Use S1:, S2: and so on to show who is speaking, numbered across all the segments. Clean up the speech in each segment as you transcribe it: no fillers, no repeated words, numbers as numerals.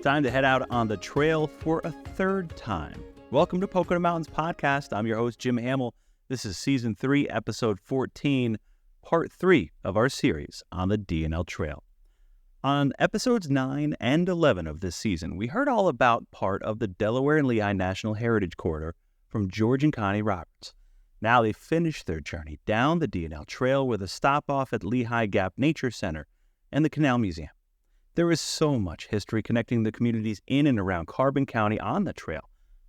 S1: Time to head out on the trail for a third time. Welcome to Pocono Mountains Podcast. I'm your host, Jim Hamill. This is Season 3, Episode 14, Part 3 of our series on the D&L Trail. On Episodes 9 and 11 of this season, we heard all about part of the Delaware and Lehigh National Heritage Corridor from George and Connie Roberts. Now they've finished their journey down the D&L Trail with a stop-off at Lehigh Gap Nature Center and the Canal Museum. There is so much history connecting the communities in and around Carbon County on the trail,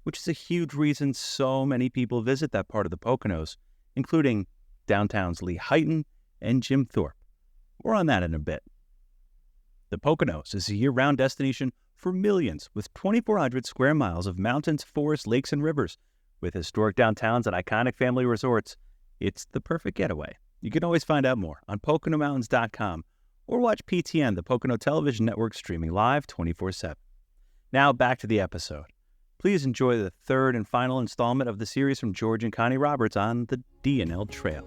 S1: which is a huge reason so many people visit that part of the Poconos, including downtown's Lee Heighton and Jim Thorpe. More on that in a bit. The Poconos is a year-round destination for millions with 2,400 square miles of mountains, forests, lakes, and rivers. With historic downtowns and iconic family resorts, it's the perfect getaway. You can always find out more on PoconoMountains.com or watch PTN, the Pocono Television Network, streaming live 24/7. Now back to the episode. Please enjoy the third and final installment of the series from George and Connie Roberts on the D&L Trail.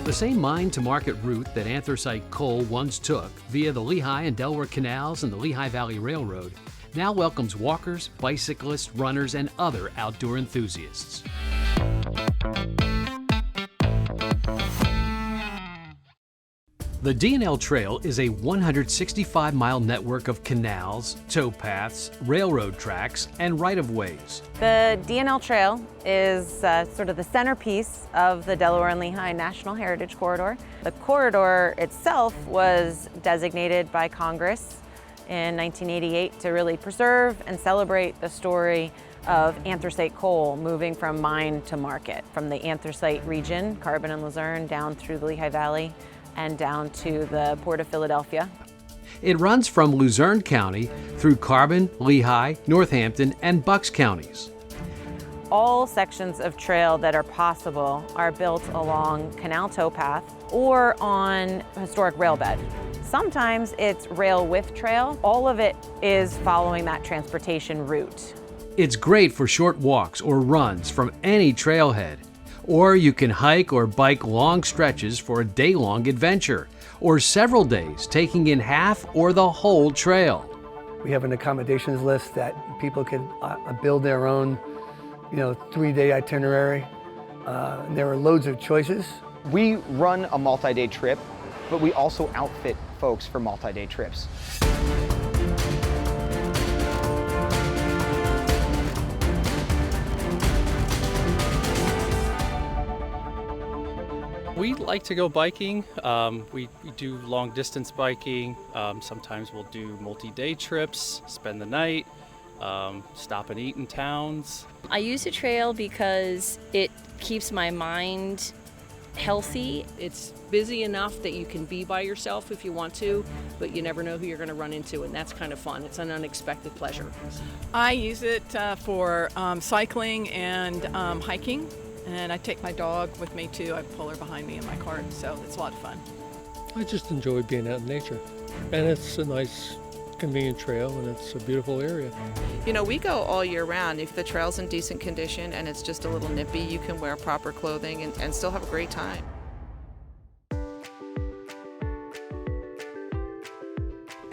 S2: The same mine-to-market route that anthracite coal once took via the Lehigh and Delaware Canals and the Lehigh Valley Railroad now welcomes walkers, bicyclists, runners, and other outdoor enthusiasts. The D&L Trail is a 165-mile network of canals, towpaths, railroad tracks, and right-of-ways.
S3: The D&L Trail is sort of the centerpiece of the Delaware and Lehigh National Heritage Corridor. The corridor itself was designated by Congress in 1988 to really preserve and celebrate the story of anthracite coal moving from mine to market, from the anthracite region, Carbon and Luzerne, down through the Lehigh Valley, and down to the Port of Philadelphia.
S2: It runs from Luzerne County through Carbon, Lehigh, Northampton, and Bucks counties.
S3: All sections of trail that are possible are built along canal towpath or on historic rail bed. Sometimes it's rail with trail. All of it is following that transportation route.
S2: It's great for short walks or runs from any trailhead. Or you can hike or bike long stretches for a day-long adventure, or several days, taking in half or the whole trail.
S4: We have an accommodations list that people can build their own, 3-day itinerary. There are loads of choices.
S5: We run a multi-day trip, but we also outfit folks for multi-day trips.
S6: We like to go biking. We do long distance biking. Sometimes we'll do multi-day trips, spend the night, stop and eat in towns.
S7: I use the trail because it keeps my mind healthy.
S8: It's busy enough that you can be by yourself if you want to, but you never know who you're going to run into, and that's kind of fun. It's an unexpected pleasure.
S9: I use it for cycling and hiking. And I take my dog with me too. I pull her behind me in my cart, so it's a lot of fun.
S10: I just enjoy being out in nature. And it's a nice, convenient trail, and it's a beautiful area.
S11: We go all year round. If the trail's in decent condition and it's just a little nippy, you can wear proper clothing and still have a great time.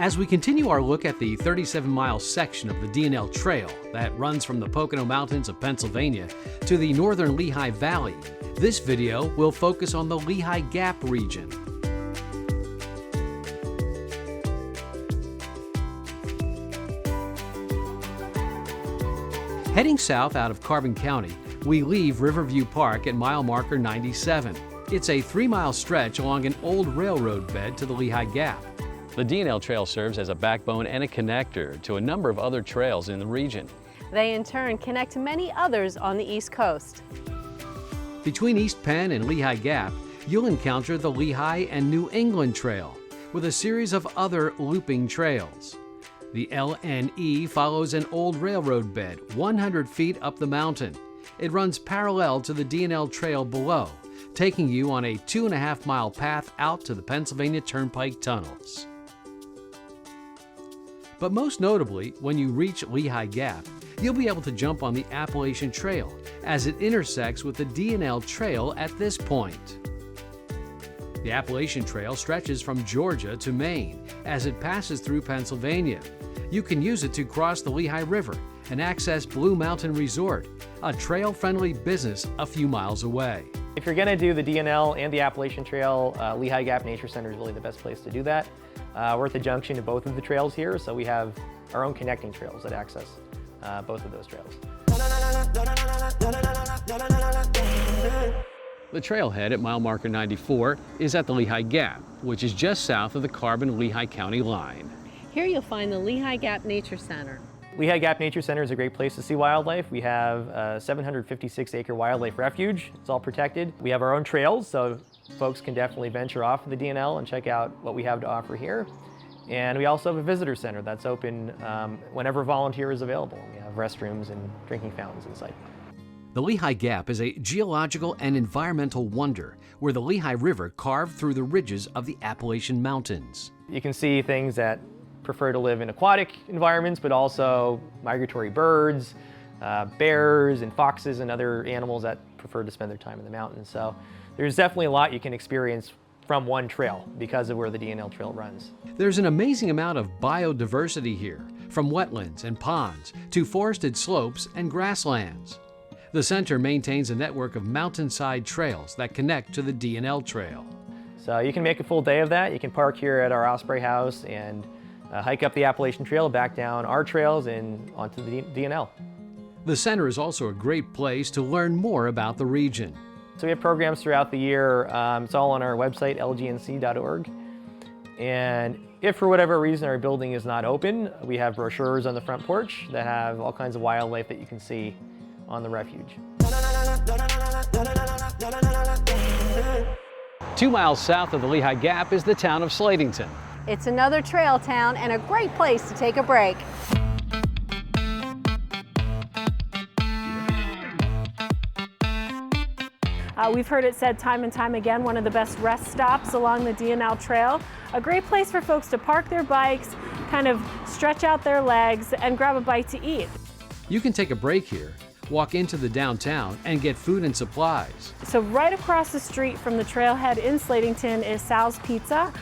S2: As we continue our look at the 37-mile section of the D&L Trail that runs from the Pocono Mountains of Pennsylvania to the northern Lehigh Valley, this video will focus on the Lehigh Gap region. Heading south out of Carbon County, we leave Riverview Park at mile marker 97. It's a 3-mile stretch along an old railroad bed to the Lehigh Gap.
S12: The D&L Trail serves as a backbone and a connector to a number of other trails in the region.
S13: They in turn connect to many others on the East Coast.
S2: Between East Penn and Lehigh Gap, you'll encounter the Lehigh and New England Trail, with a series of other looping trails. The LNE follows an old railroad bed 100 feet up the mountain. It runs parallel to the D&L Trail below, taking you on a 2.5-mile path out to the Pennsylvania Turnpike tunnels. But most notably, when you reach Lehigh Gap, you'll be able to jump on the Appalachian Trail as it intersects with the D&L Trail at this point. The Appalachian Trail stretches from Georgia to Maine as it passes through Pennsylvania. You can use it to cross the Lehigh River and access Blue Mountain Resort, a trail-friendly business a few miles away.
S14: If you're going to do the DNL and the Appalachian Trail, Lehigh Gap Nature Center is really the best place to do that. We're at the junction of both of the trails here, so we have our own connecting trails that access both of those trails.
S12: The trailhead at mile marker 94 is at the Lehigh Gap, which is just south of the Carbon-Lehigh County line.
S13: Here you'll find the Lehigh Gap Nature Center.
S14: Lehigh Gap Nature Center is a great place to see wildlife. We have a 756-acre wildlife refuge. It's all protected. We have our own trails, so folks can definitely venture off of the DNL and check out what we have to offer here. And we also have a visitor center that's open whenever volunteer is available. We have restrooms and drinking fountains inside.
S2: The Lehigh Gap is a geological and environmental wonder where the Lehigh River carved through the ridges of the Appalachian Mountains.
S14: You can see things that prefer to live in aquatic environments, but also migratory birds, bears and foxes and other animals that prefer to spend their time in the mountains. So there's definitely a lot you can experience from one trail because of where the DNL trail runs.
S2: There's an amazing amount of biodiversity here, from wetlands and ponds to forested slopes and grasslands. The center maintains a network of mountainside trails that connect to the DNL trail.
S14: So you can make a full day of that. You can park here at our Osprey House and hike up the Appalachian Trail, back down our trails and onto the DNL.
S2: The center is also a great place to learn more about the region.
S14: So we have programs throughout the year. It's all on our website, lgnc.org. And if for whatever reason our building is not open, we have brochures on the front porch that have all kinds of wildlife that you can see on the refuge.
S12: 2 miles south of the Lehigh Gap is the town of Slatington.
S13: It's another trail town and a great place to take a break.
S15: We've heard it said time and time again, one of the best rest stops along the DNL Trail. A great place for folks to park their bikes, kind of stretch out their legs, and grab a bite to eat.
S2: You can take a break here, walk into the downtown, and get food and supplies.
S15: So right across the street from the trailhead in Slatington is Sal's Pizza,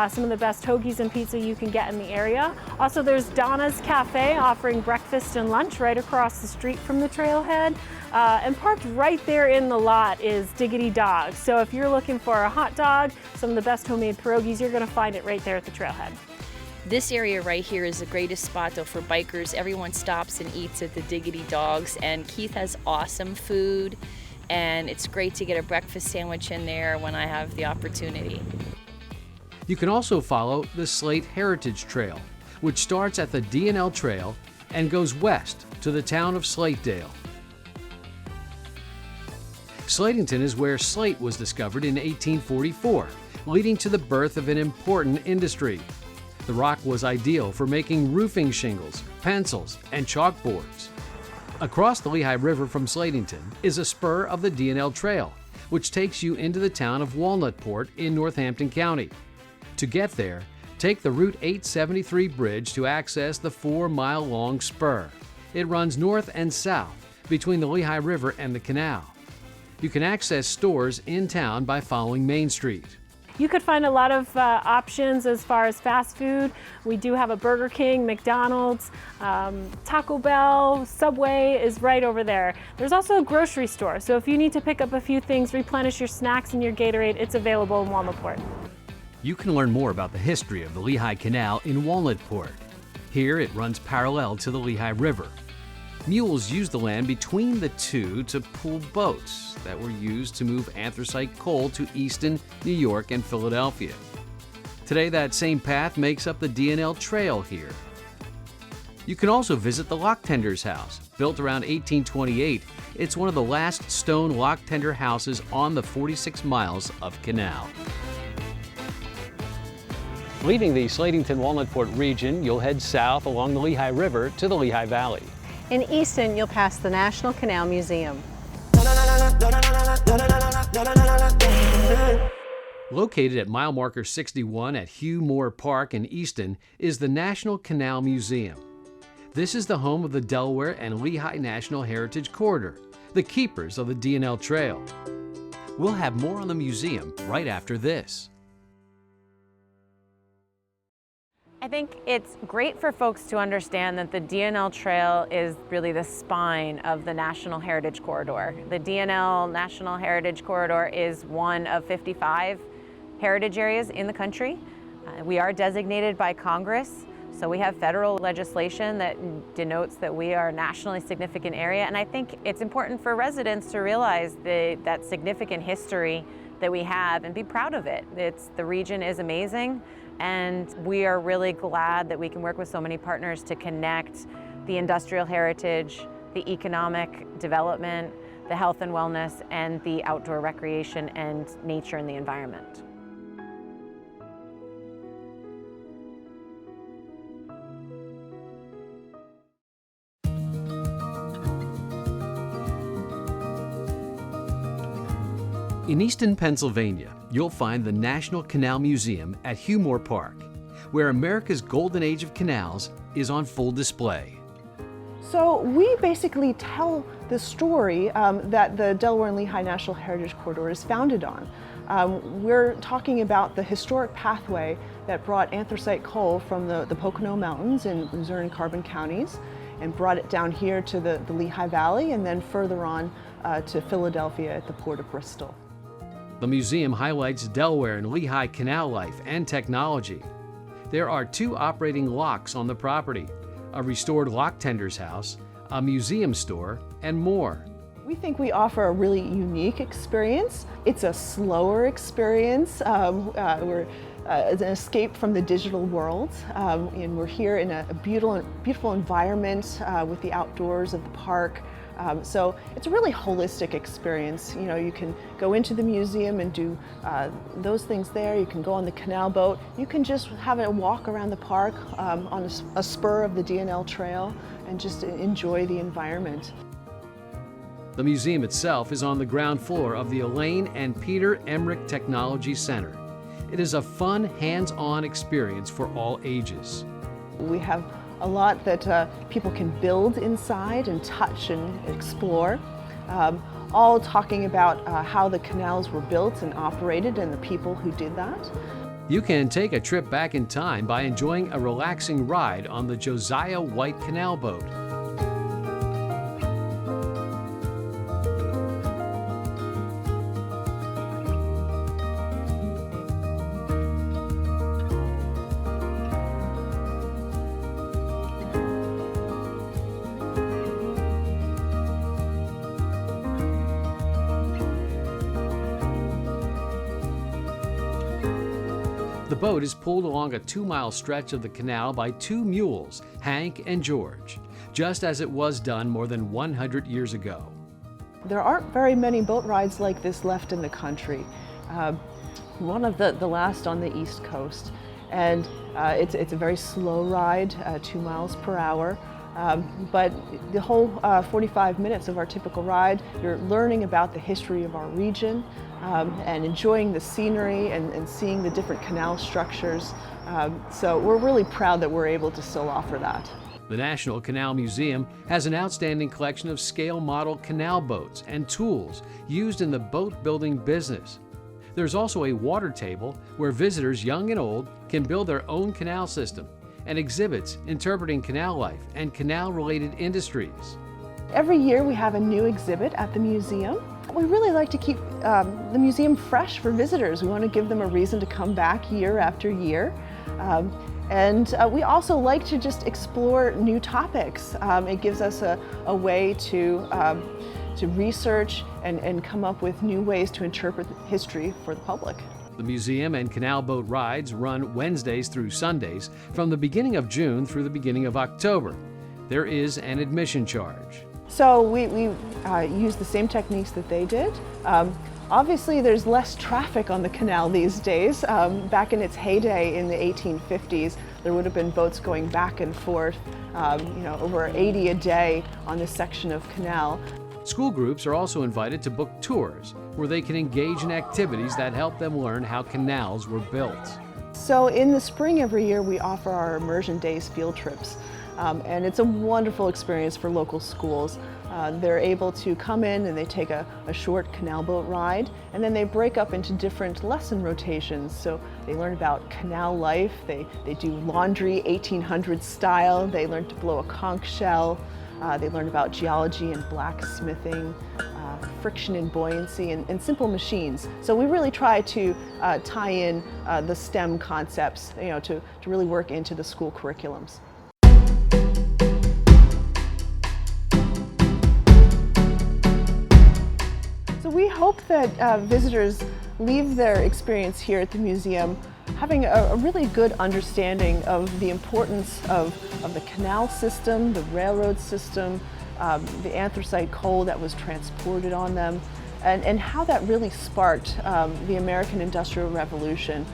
S15: some of the best hoagies and pizza you can get in the area. Also there's Donna's Cafe offering breakfast and lunch right across the street from the trailhead. And parked right there in the lot is Diggity Dog. So if you're looking for a hot dog, some of the best homemade pierogies, you're gonna find it right there at the trailhead.
S7: This area right here is the greatest spot though for bikers. Everyone stops and eats at the Diggity Dogs, and Keith has awesome food, and it's great to get a breakfast sandwich in there when I have the opportunity.
S2: You can also follow the Slate Heritage Trail, which starts at the DNL Trail and goes west to the town of Slatedale. Slatington is where slate was discovered in 1844, leading to the birth of an important industry. The rock was ideal for making roofing shingles, pencils, and chalkboards. Across the Lehigh River from Slatington is a spur of the DNL Trail, which takes you into the town of Walnutport in Northampton County. To get there, take the Route 873 bridge to access the 4-mile-long spur. It runs north and south between the Lehigh River and the canal. You can access stores in town by following Main Street.
S15: You could find a lot of options as far as fast food. We do have a Burger King, McDonald's, Taco Bell, Subway is right over there. There's also a grocery store, so if you need to pick up a few things, replenish your snacks and your Gatorade, it's available in Walnutport.
S2: You can learn more about the history of the Lehigh Canal in Walnutport. Here it runs parallel to the Lehigh River. Mules used the land between the two to pull boats that were used to move anthracite coal to Easton, New York, and Philadelphia. Today, that same path makes up the DNL Trail here. You can also visit the lock tender's house. Built around 1828, it's one of the last stone lock tender houses on the 46 miles of canal.
S12: Leaving the Slatington-Walnutport region, you'll head south along the Lehigh River to the Lehigh Valley.
S13: In Easton, you'll pass the National Canal Museum.
S2: Located at mile marker 61 at Hugh Moore Park in Easton is the National Canal Museum. This is the home of the Delaware and Lehigh National Heritage Corridor, the keepers of the DNL Trail. We'll have more on the museum right after this.
S3: I think it's great for folks to understand that the DNL Trail is really the spine of the National Heritage Corridor. The DNL National Heritage Corridor is one of 55 heritage areas in the country. We are designated by Congress, so we have federal legislation that denotes that we are a nationally significant area, and I think it's important for residents to realize that significant history that we have and be proud of it. The region is amazing, and we are really glad that we can work with so many partners to connect the industrial heritage, the economic development, the health and wellness, and the outdoor recreation and nature and the environment.
S2: In Easton, Pennsylvania, you'll find the National Canal Museum at Hugh Park, where America's golden age of canals is on full display.
S16: So we basically tell the story that the Delaware and Lehigh National Heritage Corridor is founded on. We're talking about the historic pathway that brought anthracite coal from the Pocono Mountains in Luzerne and Carbon counties and brought it down here to the Lehigh Valley and then further on to Philadelphia at the Port of Bristol.
S2: The museum highlights Delaware and Lehigh canal life and technology. There are 2 operating locks on the property, a restored lock tender's house, a museum store, and more.
S16: We think we offer a really unique experience. It's a slower experience. We're an escape from the digital world, and we're here in a beautiful environment with the outdoors of the park. So it's a really holistic experience. You know, you can go into the museum and do those things there. You can go on the canal boat. You can just have a walk around the park on a spur of the DNL Trail and just enjoy the environment.
S2: The museum itself is on the ground floor of the Elaine and Peter Emmerich Technology Center. It is a fun, hands-on experience for all ages.
S16: We have a lot that people can build inside and touch and explore, all talking about how the canals were built and operated and the people who did that.
S2: You can take a trip back in time by enjoying a relaxing ride on the Josiah White Canal Boat. The boat is pulled along a 2-mile stretch of the canal by 2 mules, Hank and George, just as it was done more than 100 years ago.
S16: There aren't very many boat rides like this left in the country. One of the last on the East Coast. And it's a very slow ride, 2 miles per hour. But the whole 45 minutes of our typical ride, you're learning about the history of our region and enjoying the scenery and seeing the different canal structures. So we're really proud that we're able to still offer that.
S2: The National Canal Museum has an outstanding collection of scale model canal boats and tools used in the boat building business. There's also a water table where visitors, young and old, can build their own canal system, and exhibits interpreting canal life and canal-related industries.
S16: Every year we have a new exhibit at the museum. We really like to keep the museum fresh for visitors. We want to give them a reason to come back year after year. And we also like to just explore new topics. It gives us a way to research and come up with new ways to interpret history for the public.
S2: The museum and canal boat rides run Wednesdays through Sundays from the beginning of June through the beginning of October. There is an admission charge.
S16: So we use the same techniques that they did. Obviously there's less traffic on the canal these days. Back in its heyday in the 1850s, there would have been boats going back and forth, over 80 a day on this section of canal.
S2: School groups are also invited to book tours where they can engage in activities that help them learn how canals were built.
S16: So in the spring every year we offer our Immersion Days field trips. And it's a wonderful experience for local schools. They're able to come in and they take a short canal boat ride, and then they break up into different lesson rotations. So they learn about canal life, they do laundry 1800s style, they learn to blow a conch shell, they learn about geology and blacksmithing, friction and buoyancy, and simple machines. So we really try to tie in the STEM concepts, to really work into the school curriculums. So we hope that visitors leave their experience here at the museum having a really good understanding of the importance of the canal system, the railroad system, the anthracite coal that was transported on them, and how that really sparked the American Industrial Revolution,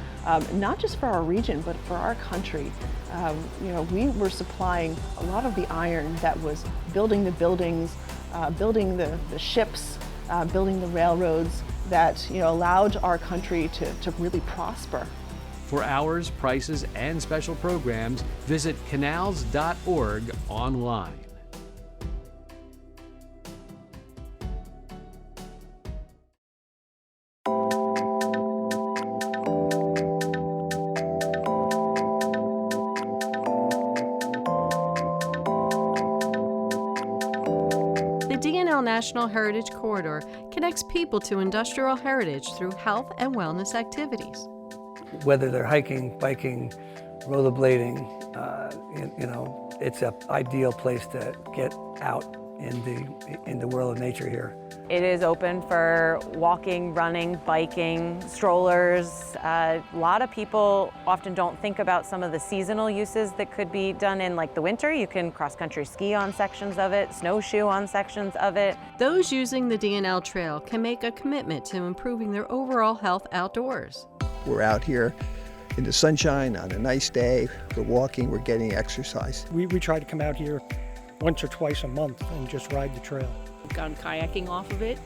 S16: not just for our region, but for our country. We were supplying a lot of the iron that was building the buildings, building the ships, building the railroads that allowed our country to really prosper.
S2: For hours, prices, and special programs, visit canals.org online.
S13: The DNL National Heritage Corridor connects people to industrial heritage through health and wellness activities.
S4: Whether they're hiking, biking, rollerblading, it's an ideal place to get out in the world of nature here.
S3: It is open for walking, running, biking, strollers. A lot of people often don't think about some of the seasonal uses that could be done in like the winter. You can cross-country ski on sections of it, snowshoe on sections of it.
S13: Those using the DNL Trail can make a commitment to improving their overall health outdoors.
S17: We're out here in the sunshine on a nice day. We're walking, we're getting exercise.
S18: We try to come out here once or twice a month and just ride the trail.
S8: We've gone kayaking off of it,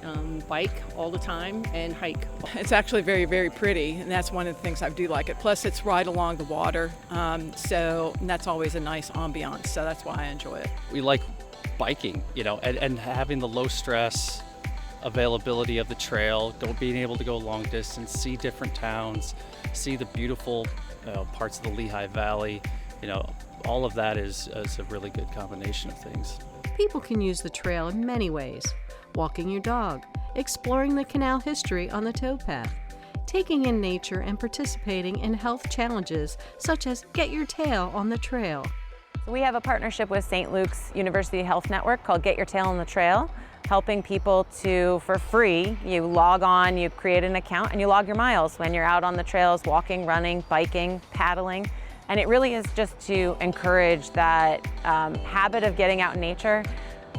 S8: bike all the time, and hike. It's actually very, very pretty, and that's one of the things I do like it. Plus, it's right along the water, and that's always a nice ambiance, so that's why I enjoy it.
S6: We like biking, and having the low stress availability of the trail, being able to go long distance, see different towns, see the beautiful parts of the Lehigh Valley. All of that is a really good combination of things.
S13: People can use the trail in many ways. Walking your dog, exploring the canal history on the towpath, taking in nature and participating in health challenges such as Get Your Tail on the Trail.
S3: We have a partnership with St. Luke's University Health Network called Get Your Tail on the Trail, helping people to, for free, you log on, you create an account, and you log your miles when you're out on the trails, walking, running, biking, paddling. And it really is just to encourage that habit of getting out in nature,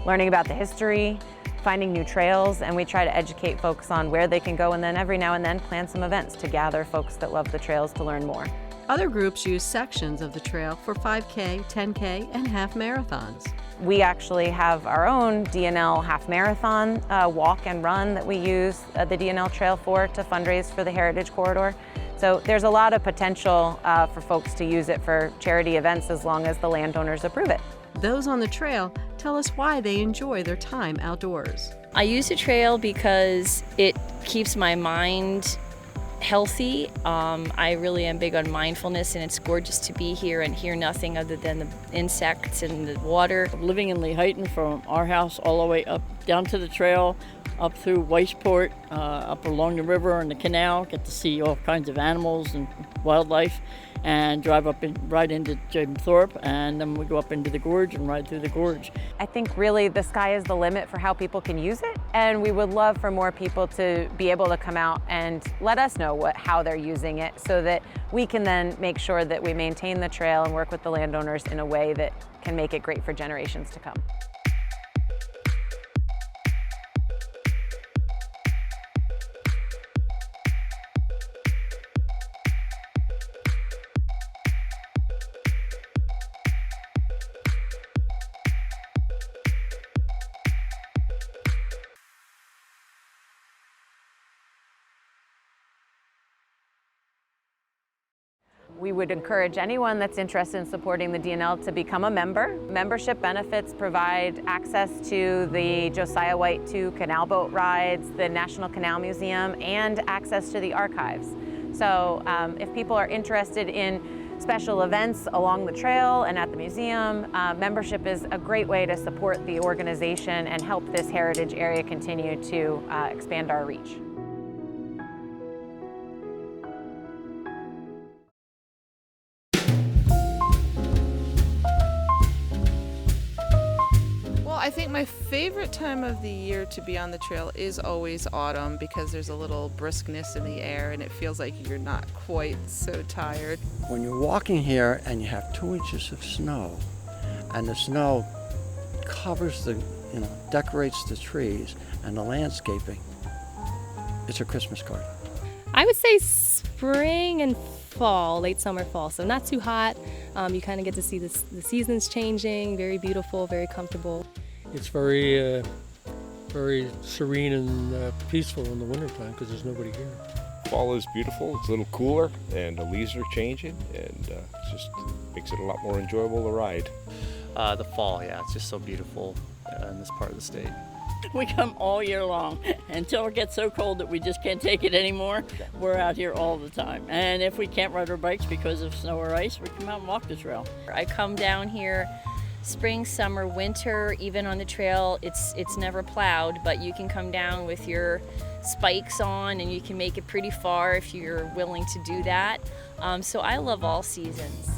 S3: learning about the history, finding new trails, and we try to educate folks on where they can go, and then every now and then plan some events to gather folks that love the trails to learn more.
S13: Other groups use sections of the trail for 5K, 10K, and half marathons.
S3: We actually have our own DNL half marathon walk and run that we use the DNL Trail for to fundraise for the Heritage Corridor. So there's a lot of potential for folks to use it for charity events as long as the landowners approve it.
S13: Those on the trail tell us why they enjoy their time outdoors.
S7: I use the trail because it keeps my mind healthy. I really am big on mindfulness, and it's gorgeous to be here and hear nothing other than the insects and the water.
S19: Living in Lehighton, from our house all the way up down to the trail, up through Weissport, up along the river and the canal, get to see all kinds of animals and wildlife, and drive right into Jim Thorpe, and then we go up into the gorge and ride through the gorge.
S3: I think really the sky is the limit for how people can use it, and we would love for more people to be able to come out and let us know how they're using it, so that we can then make sure that we maintain the trail and work with the landowners in a way that can make it great for generations to come. We would encourage anyone that's interested in supporting the DNL to become a member. Membership benefits provide access to the Josiah White II canal boat rides, the National Canal Museum, and access to the archives. So if people are interested in special events along the trail and at the museum, membership is a great way to support the organization and help this heritage area continue to expand our reach.
S11: I think my favorite time of the year to be on the trail is always autumn, because there's a little briskness in the air and it feels like you're not quite so tired.
S20: When you're walking here and you have 2 inches of snow, and the snow covers decorates the trees and the landscaping, it's a Christmas card.
S21: I would say spring and fall, late summer, fall, so not too hot. You kind of get to see the seasons changing, very beautiful, very comfortable.
S10: It's very serene and peaceful in the wintertime because there's nobody here.
S22: Fall is beautiful. It's a little cooler and the leaves are changing, and it just makes it a lot more enjoyable to ride.
S6: The fall, yeah, it's just so beautiful in this part of the state.
S19: We come all year long until it gets so cold that we just can't take it anymore. We're out here all the time. And if we can't ride our bikes because of snow or ice, we come out and walk the trail.
S7: I come down here spring, summer, winter, even on the trail. It's never plowed, but you can come down with your spikes on and you can make it pretty far if you're willing to do that. So I love all seasons.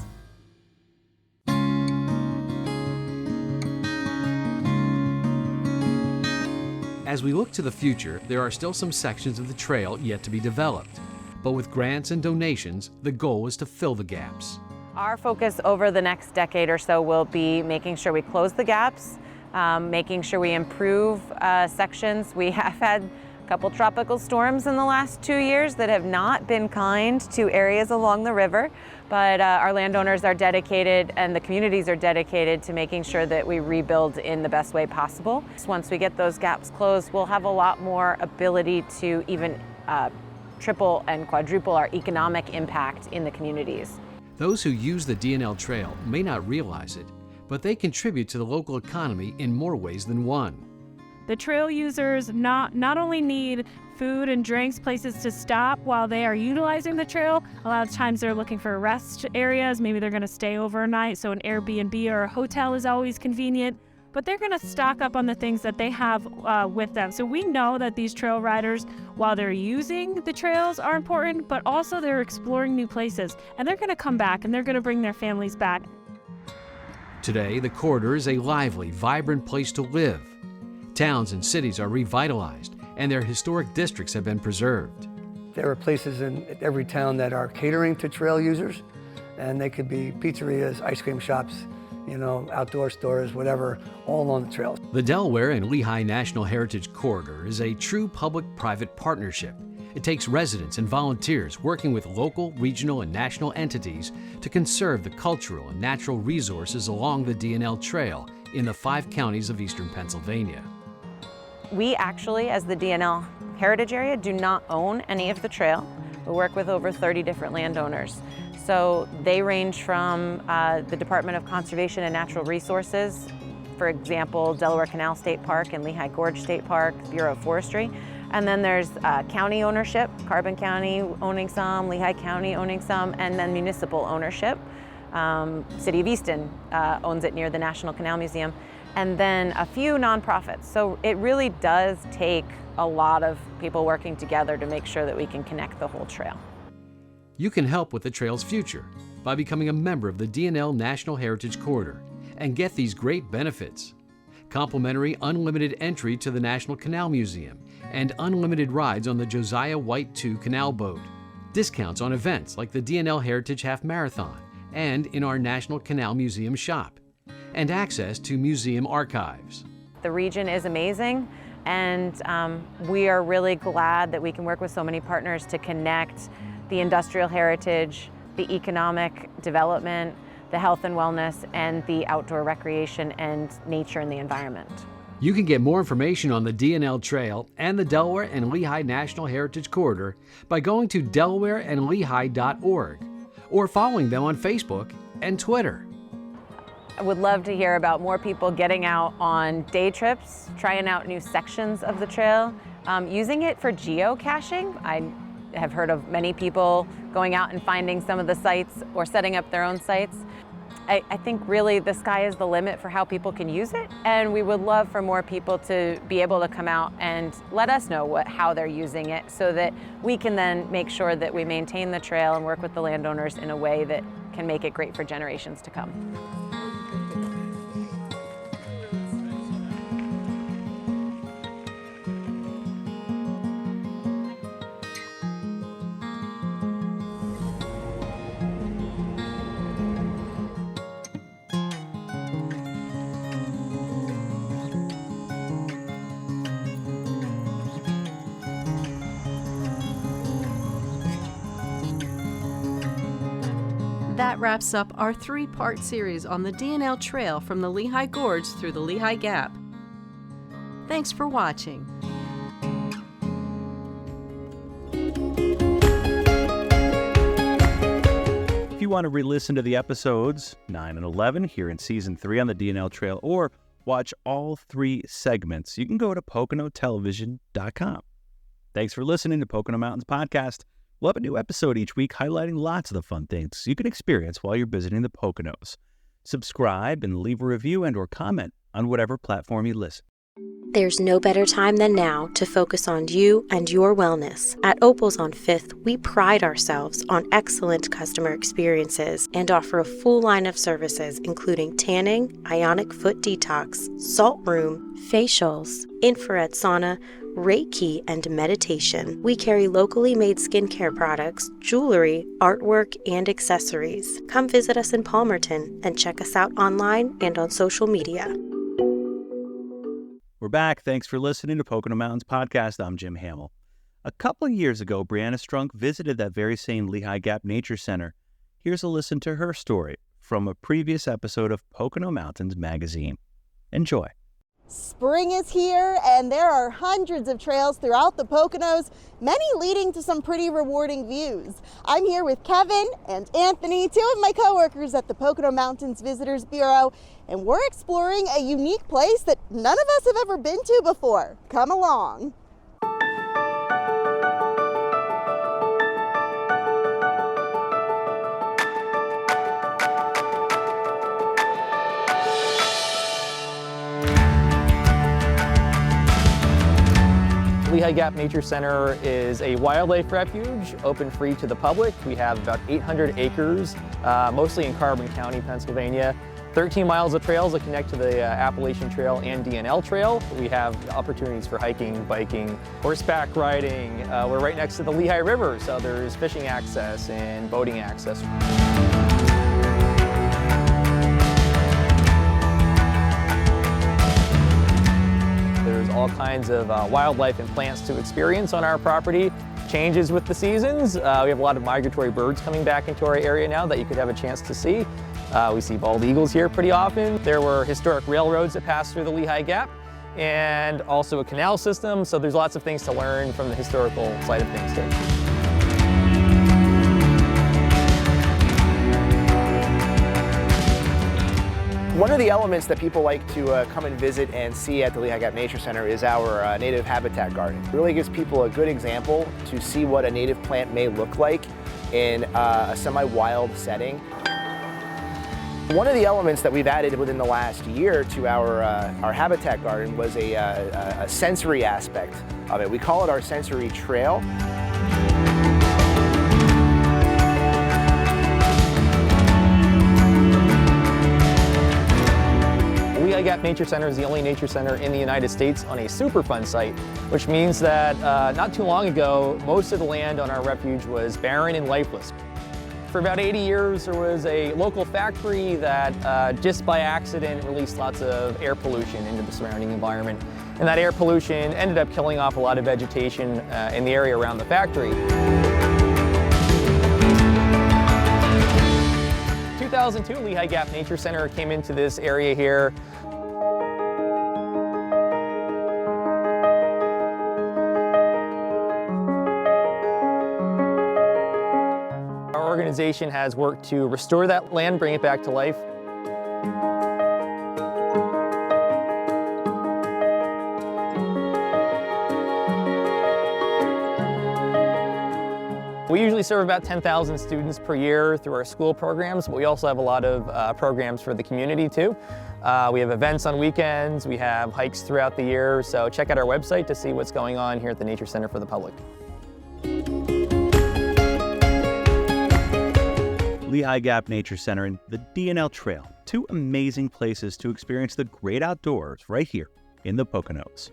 S2: As we look to the future, there are still some sections of the trail yet to be developed. But with grants and donations, the goal is to fill the gaps.
S3: Our focus over the next decade or so will be making sure we close the gaps, making sure we improve sections. We have had a couple tropical storms in the last 2 years that have not been kind to areas along the river, but our landowners are dedicated and the communities are dedicated to making sure that we rebuild in the best way possible. Once we get those gaps closed, we'll have a lot more ability to even triple and quadruple our economic impact in the communities.
S2: Those who use the DNL Trail may not realize it, but they contribute to the local economy in more ways than one.
S15: The trail users not only need food and drinks, places to stop while they are utilizing the trail. A lot of times they're looking for rest areas. Maybe they're going to stay overnight, so an Airbnb or a hotel is always convenient. But they're going to stock up on the things that they have with them. So we know that these trail riders, while they're using the trails, are important, but also they're exploring new places. And they're going to come back and they're going to bring their families back.
S2: Today, the corridor is a lively, vibrant place to live. Towns and cities are revitalized, and their historic districts have been preserved.
S4: There are places in every town that are catering to trail users, and they could be pizzerias, ice cream shops, outdoor stores, whatever, all along the trail.
S2: The Delaware and Lehigh National Heritage Corridor is a true public-private partnership. It takes residents and volunteers working with local, regional, and national entities to conserve the cultural and natural resources along the DNL Trail in the 5 counties of eastern Pennsylvania.
S3: We actually, as the DNL Heritage Area, do not own any of the trail. We work with over 30 different landowners. So they range from the Department of Conservation and Natural Resources, for example, Delaware Canal State Park and Lehigh Gorge State Park, Bureau of Forestry. And then there's county ownership, Carbon County owning some, Lehigh County owning some, and then municipal ownership. City of Easton owns it near the National Canal Museum. And then a few nonprofits. So it really does take a lot of people working together to make sure that we can connect the whole trail.
S2: You can help with the trail's future by becoming a member of the DNL National Heritage Corridor and get these great benefits: complimentary unlimited entry to the National Canal Museum and unlimited rides on the Josiah White II canal boat, discounts on events like the DNL Heritage Half Marathon and in our National Canal Museum shop, and access to museum archives.
S3: The region is amazing, and we are really glad that we can work with so many partners to connect the industrial heritage, the economic development, the health and wellness, and the outdoor recreation and nature and the environment.
S2: You can get more information on the DNL Trail and the Delaware and Lehigh National Heritage Corridor by going to delawareandlehigh.org or following them on Facebook and Twitter.
S3: I would love to hear about more people getting out on day trips, trying out new sections of the trail, using it for geocaching. I have heard of many people going out and finding some of the sites or setting up their own sites. I think really the sky is the limit for how people can use it, and we would love for more people to be able to come out and let us know how they're using it, so that we can then make sure that we maintain the trail and work with the landowners in a way that can make it great for generations to come.
S13: That wraps up our 3-part series on the D&L Trail from the Lehigh Gorge through the Lehigh Gap. Thanks for watching.
S1: If you want to re-listen to the episodes 9 and 11 here in Season 3 on the D&L Trail, or watch all 3 segments, you can go to PoconoTelevision.com. Thanks for listening to Pocono Mountains Podcast. We'll have a new episode each week highlighting lots of the fun things you can experience while you're visiting the Poconos. Subscribe and leave a review and/or comment on whatever platform you listen.
S5: There's no better time than now to focus on you and your wellness. At Opals on 5th, we pride ourselves on excellent customer experiences and offer a full line of services including tanning, ionic foot detox, salt room, facials, infrared sauna, Reiki, and meditation. We carry locally made skincare products, jewelry, artwork, and accessories. Come visit us in Palmerton and check us out online and on social media.
S1: We're back. Thanks for listening to Pocono Mountains Podcast. I'm Jim Hamill. A couple of years ago, Brianna Strunk visited that very same Lehigh Gap Nature Center. Here's a listen to her story from a previous episode of Pocono Mountains Magazine. Enjoy.
S23: Spring is here, and there are hundreds of trails throughout the Poconos, many leading to some pretty rewarding views. I'm here with Kevin and Anthony, 2 of my coworkers at the Pocono Mountains Visitors Bureau, and we're exploring a unique place that none of us have ever been to before. Come along.
S14: Lehigh Gap Nature Center is a wildlife refuge, open free to the public. We have about 800 acres, mostly in Carbon County, Pennsylvania. 13 miles of trails that connect to the Appalachian Trail and D&L Trail. We have opportunities for hiking, biking, horseback riding. We're right next to the Lehigh River, so there's fishing access and boating access. There's all kinds of wildlife and plants to experience on our property. Changes with the seasons. We have a lot of migratory birds coming back into our area now that you could have a chance to see. We see bald eagles here pretty often. There were historic railroads that passed through the Lehigh Gap and also a canal system, so there's lots of things to learn from the historical side of things too.
S24: One of the elements that people like to come and visit and see at the Lehigh Gap Nature Center is our native habitat garden. It really gives people a good example to see what a native plant may look like in a semi-wild setting. One of the elements that we've added within the last year to our habitat garden was a sensory aspect of it. We call it our sensory trail. Lehigh Gap Nature Center is the only nature center in the United States on a Superfund site, which means that not too long ago, most of the land on our refuge was barren and lifeless. For about 80 years, there was a local factory that just by accident released lots of air pollution into the surrounding environment. And that air pollution ended up killing off a lot of vegetation in the area around the factory. 2002, Lehigh Gap Nature Center came into this area here. Our
S14: organization has worked to restore that land, bring it back to life. We usually serve about 10,000 students per year through our school programs, but we also have a lot of programs for the community too. We have events on weekends, we have hikes throughout the year, so check out our website to see what's going on here at the Nature Center for the public.
S1: Lehigh Gap Nature Center and the D&L Trail, two amazing places to experience the great outdoors right here in the Poconos.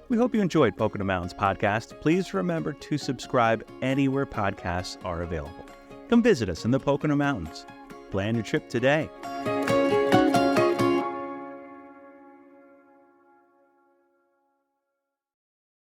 S1: We hope you enjoyed Pocono Mountains podcast. Please remember to subscribe anywhere podcasts are available. Come visit us in the Pocono Mountains. Plan your trip today.